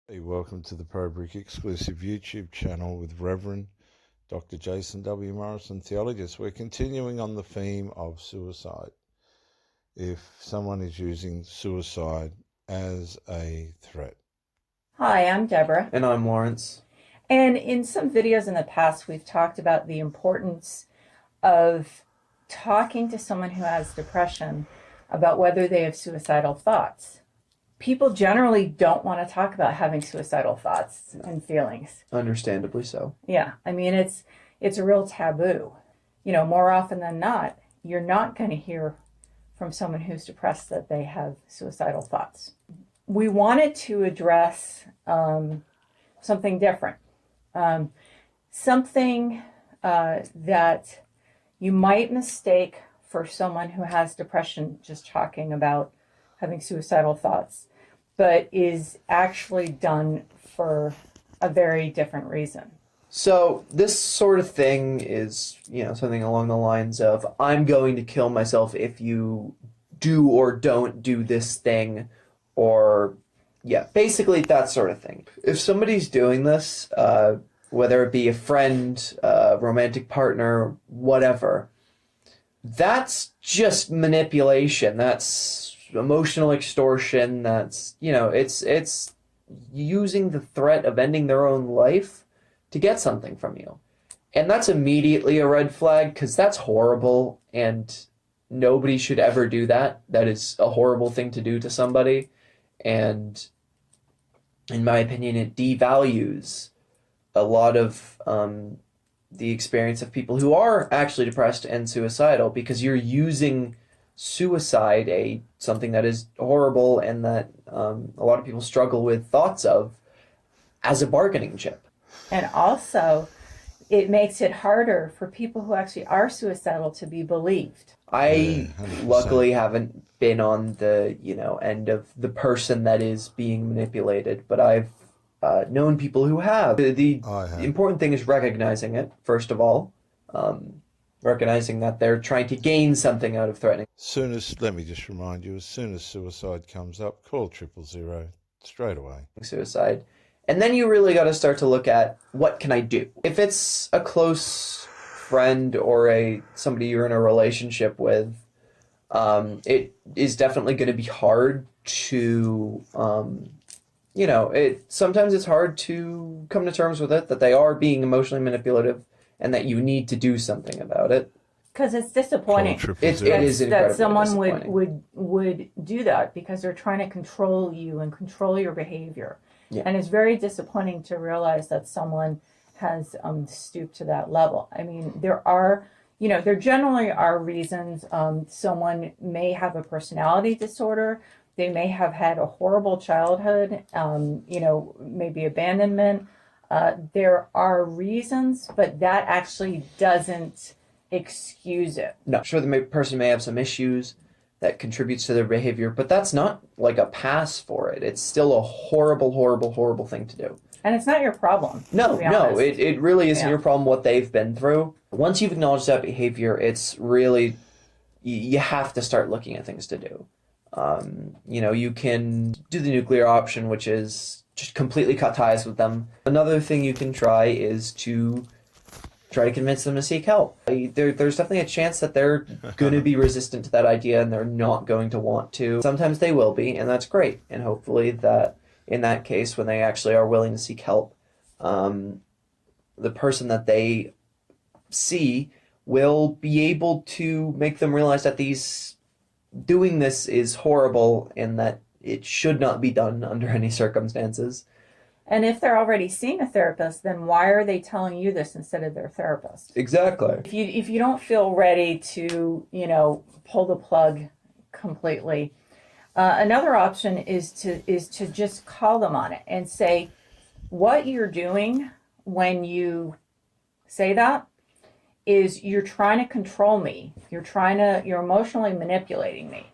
Hey, welcome to the ProBrick exclusive YouTube channel with Reverend Dr. Jason W. Morrison, theologist. We're continuing on the theme of suicide. If someone is using suicide as a threat. Hi, I'm Deborah. And I'm Lawrence. And in some videos in the past, we've talked about the importance of talking to someone who has depression about whether they have suicidal thoughts. People generally don't want to talk about having suicidal thoughts and feelings. Understandably so. Yeah, I mean, it's a real taboo. More often than not, you're not going to hear from someone who's depressed that they have suicidal thoughts. We wanted to address something different, something that you might mistake for someone who has depression, just talking about having suicidal thoughts, but is actually done for a very different reason. So this sort of thing is, something along the lines of, I'm going to kill myself if you do or don't do this thing, or, yeah, basically that sort of thing. If somebody's doing this, whether it be a friend, romantic partner, whatever, that's just manipulation. That's emotional extortion. That's, it's using the threat of ending their own life to get something from you. And that's immediately a red flag, because that's horrible, and nobody should ever do that. That is a horrible thing to do to somebody. And in my opinion, it devalues a lot of the experience of people who are actually depressed and suicidal, because you're using suicide, something that is horrible and that a lot of people struggle with thoughts of, as a bargaining chip. And also, it makes it harder for people who actually are suicidal to be believed. I 100%. luckily haven't been on the end of the person that is being manipulated, but I've known people who have. The important thing is recognizing it, first of all. Recognizing that they're trying to gain something out of threatening. Let me just remind you, as soon as suicide comes up, call 000 straight away. Suicide. And then you really got to start to look at, what can I do? If it's a close friend or somebody you're in a relationship with, it is definitely going to be hard to, sometimes it's hard to come to terms with it, that they are being emotionally manipulative and that you need to do something about it. Because it's disappointing. It is incredibly that someone disappointing. would do that, because they're trying to control you and control your behavior. Yeah. And it's very disappointing to realize that someone has stooped to that level. I mean, there generally are reasons. Someone may have a personality disorder. They may have had a horrible childhood, maybe abandonment. There are reasons, but that actually doesn't excuse it. No, sure, the person may have some issues that contributes to their behavior, but that's not like a pass for it. It's still a horrible, horrible, horrible thing to do. And it's not your problem. No, it really isn't your problem what they've been through. Once you've acknowledged that behavior, it's really, you have to start looking at things to do. You can do the nuclear option, which is just completely cut ties with them. Another thing you can try is to try to convince them to seek help. There's definitely a chance that they're going to be resistant to that idea and they're not going to want to. Sometimes they will be, and that's great. And hopefully that in that case, when they actually are willing to seek help, the person that they see will be able to make them realize that doing this is horrible and that it should not be done under any circumstances. And if they're already seeing a therapist, then why are they telling you this instead of their therapist? Exactly. If you don't feel ready to, pull the plug completely, another option is to just call them on it and say, what you're doing when you say that is you're trying to control me. You're emotionally manipulating me.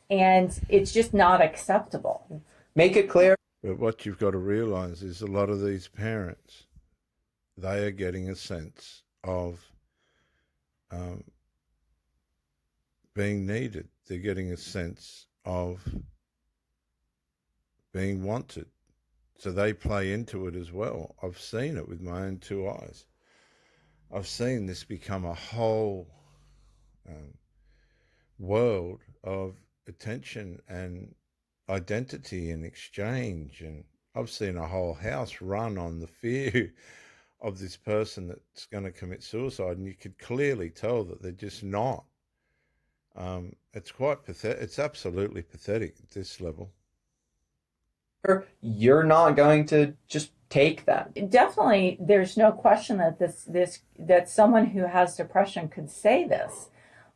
And it's just not acceptable. Make it clear. But what you've got to realize is a lot of these parents, they are getting a sense of being needed. They're getting a sense of being wanted. They're getting a sense of being accepted. They're getting a sense of being valued. They're getting a sense of being heard. They're getting a sense of being accepted. They're getting a sense of being needed. They're getting a sense of being wanted. They're getting a sense of being valued. They're getting a sense of being accepted. They're getting a sense of being wanted. They're getting a sense of being So they play into it as well. I've seen it with my own two eyes. I've seen this become a whole world of attention and identity and exchange. And I've seen a whole house run on the fear of this person that's going to commit suicide. And you could clearly tell that they're just not. It's quite pathetic. It's absolutely pathetic at this level. You're not going to just take that. Definitely, there's no question that that someone who has depression could say this.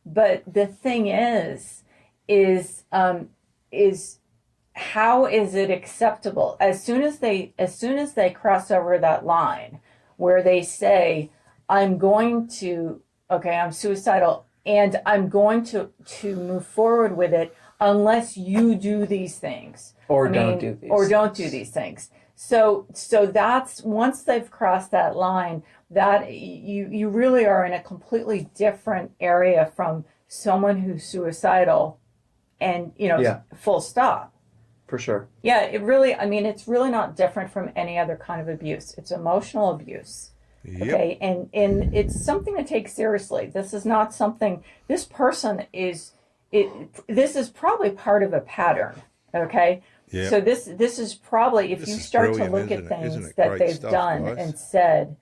But the thing is how is it acceptable? As soon as they cross over that line where they say, I'm suicidal and I'm going to move forward with it unless you do these things. Or don't do these things. So that's, once they've crossed that line, that you really are in a completely different area from someone who's suicidal and, full stop. For sure. Yeah, it's really not different from any other kind of abuse. It's emotional abuse. Yep. Okay, and it's something to take seriously. This is not something, this person this is probably part of a pattern. Okay. Yep. So this is probably, if you start to look at things that they've done and said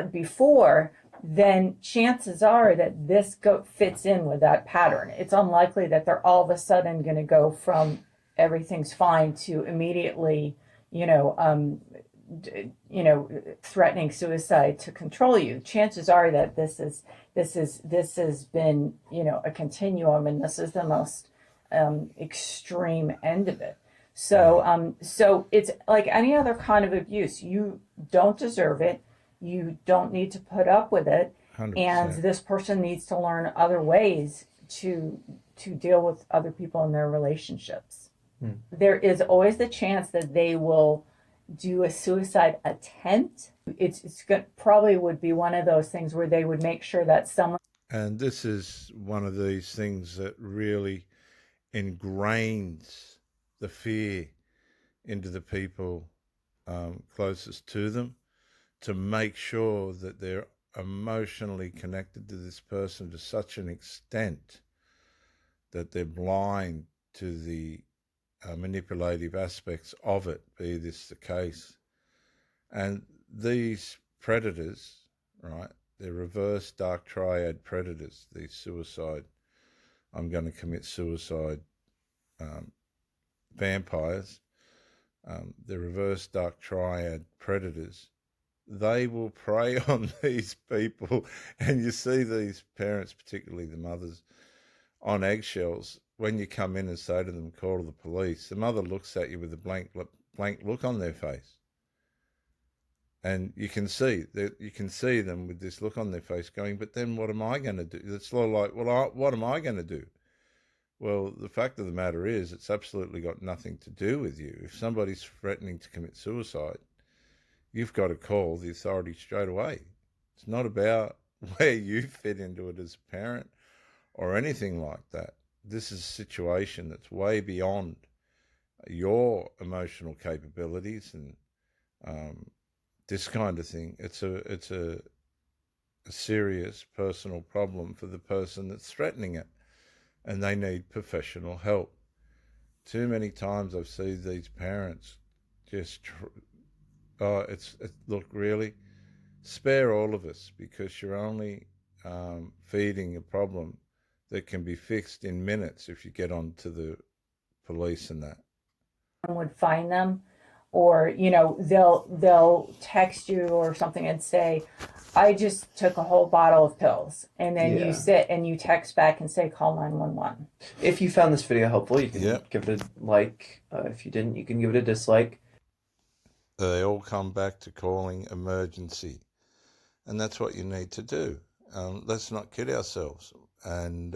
before, then chances are that this fits in with that pattern. It's unlikely that they're all of a sudden going to go from everything's fine to immediately, threatening suicide to control you. Chances are that this has been, a continuum, and this is the most extreme end of it. So it's like any other kind of abuse. You don't deserve it. You don't need to put up with it. 100%. And this person needs to learn other ways to deal with other people in their relationships. There is always the chance that they will do a suicide attempt. It's probably would be one of those things where they would make sure that someone. And this is one of these things that really ingrains the fear into the people closest to them, to make sure that they're emotionally connected to this person to such an extent that they're blind to the manipulative aspects of it, be this the case. And these predators, right, they're reverse dark triad predators, these suicide, I'm going to commit suicide vampires, the reverse dark triad predators. They will prey on these people, and you see these parents, particularly the mothers, on eggshells. When you come in and say to them, call the police, the mother looks at you with a blank look on their face. And you can see them with this look on their face going, but then what am I going to do? It's sort of like, well, what am I going to do? Well, the fact of the matter is, it's absolutely got nothing to do with you. If somebody's threatening to commit suicide, you've got to call the authorities straight away. It's not about where you fit into it as a parent or anything like that. This is a situation that's way beyond your emotional capabilities and this kind of thing. It's a serious personal problem for the person that's threatening it, and they need professional help. Too many times I've seen these parents just look, really spare all of us, because you're only feeding a problem that can be fixed in minutes if you get on to the police and that. Would find them, or they'll text you or something and say, I just took a whole bottle of pills, and then you sit and you text back and say, call 911. If you found this video helpful, you can give it a like. If you didn't, you can give it a dislike. They all come back to calling emergency, and that's what you need to do. Let's not kid ourselves. And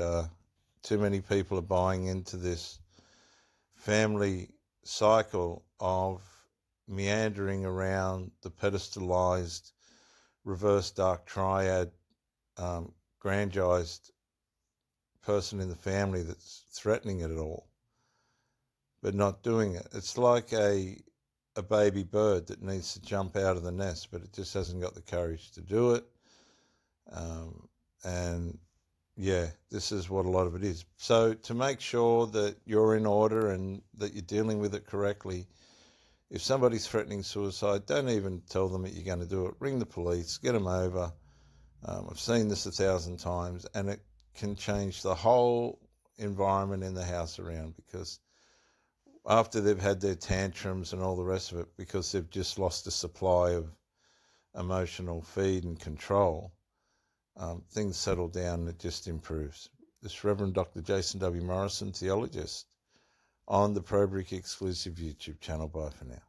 too many people are buying into this family cycle of meandering around the pedestalized reverse dark triad, grandized person in the family that's threatening it at all, but not doing it. It's like a a baby bird that needs to jump out of the nest, but it just hasn't got the courage to do it. And yeah, this is what a lot of it is. So to make sure that you're in order and that you're dealing with it correctly, if somebody's threatening suicide, don't even tell them that you're going to do it. Ring the police, get them over. I've seen this 1,000 times, and it can change the whole environment in the house around, because after they've had their tantrums and all the rest of it, because they've just lost a supply of emotional feed and control, things settle down and it just improves. This Reverend Dr. Jason W. Morrison, theologist, on the ProBrick exclusive YouTube channel. Bye for now.